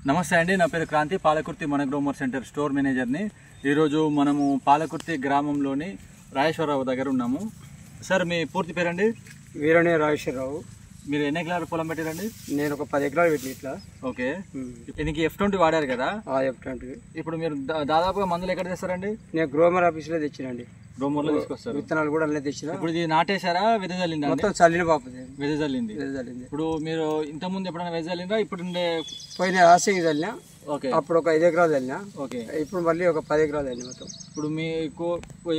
నమస్తే అండి, నా పేరు క్రాంతి, పాలకుర్తి మన గ్రోమర్ సెంటర్ స్టోర్ మేనేజర్ని. ఈరోజు మనము పాలకుర్తి గ్రామంలోని రాజేశ్వరరావు దగ్గర ఉన్నాము. సార్, మీ పూర్తి పేరండి? వీరనే రాజేశ్వరరావు. మీరు ఎన్ని ఎకరాలు పొలం పెట్టారండి? నేను ఒక 10 ఎకరాలు పెట్టి ఇట్లా. ఓకే, దీనికి F20 వాడారు కదా? F20. ఇప్పుడు మీరు దాదాపుగా మందులు ఎక్కడ తెస్తారండి? నేను గ్రోమర్ ఆఫీస్లో తెచ్చినండి. గ్రోమర్లో తీసుకొస్తారు. విత్తనాలు కూడా అన్నీ తెచ్చిన. ఇప్పుడు ఇది నాటేశారా, వెదజల్లిందా? మొత్తం చల్లిన పాపది, వెదజల్లింది. వెదజల్లింది. ఇప్పుడు మీరు ఇంతకుముందు ఎప్పుడైనా వెదజల్లిందా? ఇప్పుడు పోయిన ఆశకి చల్లినా. ఓకే, అప్పుడు ఒక 5 ఎకరాలు చల్లినా. ఓకే, ఇప్పుడు మళ్ళీ ఒక 10 ఎకరాలు చల్లిన మొత్తం. ఇప్పుడు మీకు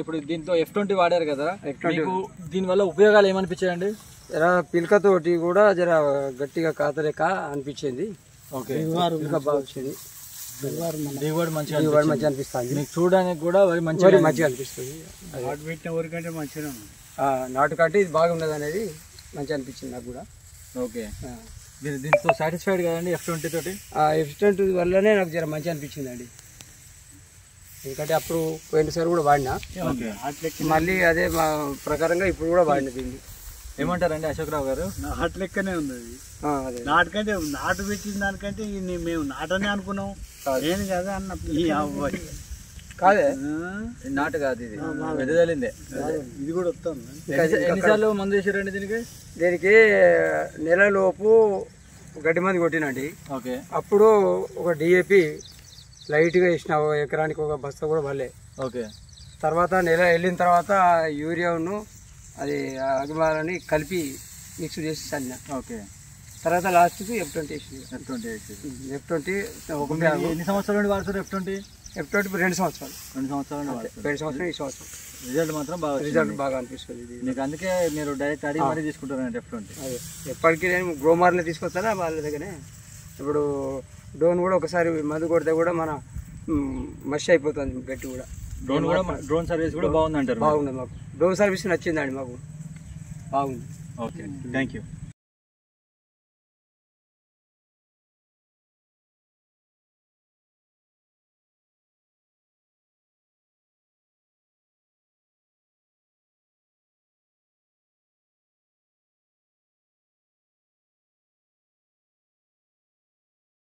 ఇప్పుడు దీంతో F20 వాడారు కదా, మీకు దీనివల్ల ఉపయోగాలు ఏమనిపించాయండి? జర పిలకతోటి కూడా జర గట్టిగా కాతలేక అనిపించింది. ఓకే, పిలక బాగా వచ్చింది. దిగుబడి మంచిగా అనిపిస్తుంది. మీకు చూడడానికి కూడా మంచిగా అనిపిస్తుంది. నాటు కంటే ఇది బాగున్నది అనేది మంచిగా అనిపించింది నాకు కూడా. ఓకే, మీరు దీంతో సాటిస్ఫైడ్ కదండి F20 తోటి? F20 వల్లనే నాకు జర మంచిగా అనిపించింది అండి. ఎందుకంటే అప్పుడు పోయినసారి కూడా వాడినా, మళ్ళీ అదే మా ప్రకారంగా ఇప్పుడు కూడా వాడిన. దీన్ని ఏమంటారండి అశోక్రావు గారు? నాటు లెక్కనే ఉంది అది. నాటుకంటే నాటు పెట్టిన దానికంటే మేము నాటనే అనుకున్నాం. నేను కదా అన్న ఈ అబ్బాయి కాదే, నాటు కాదు, ఇది వెదజల్లిందే. ఇది కూడా వస్తుంది. ఎన్నిసార్లు మందు వేసారండి దీనికి? దీనికి నెలలోపు గడ్డి మంది కొట్టినండి. ఓకే, అప్పుడు ఒక DAP లైట్గా వేసిన, ఎకరానికి ఒక బస్తా కూడా వల్లే. ఓకే, తర్వాత నెల వెళ్ళిన తర్వాత యూరియాను అది అభిమానాన్ని కలిపి మిక్స్ చేసి చల్లిన. ఓకే, తర్వాత లాస్ట్కి F20 వేసింది. F20 ఎన్ని సంవత్సరాల నుండి వాడుతారు F20? F20 2 సంవత్సరాలు. 2 సంవత్సరాలు 2 సంవత్సరాలు ఈ సంవత్సరం రిజల్ట్ మాత్రం బాగా అనిపిస్తుంది. మీకు అందుకే మీరు డైరెక్ట్ అడిగి మరీ తీసుకుంటారండి F20? అదే, ఎప్పటికీ నేను గ్రోమార్లో తీసుకొస్తానా వాళ్ళ దగ్గరనే. ఇప్పుడు డ్రోన్ కూడా ఒకసారి మందు కొడితే కూడా మన మషి అయిపోతుంది గట్టి కూడా. డ్రోన్ సర్వీస్ కూడా బాగుంది అంటారు? బాగుంది, మాకు డ్రోన్ సర్వీస్ నచ్చిందండి, మాకు బాగుంది. Okay, thank you.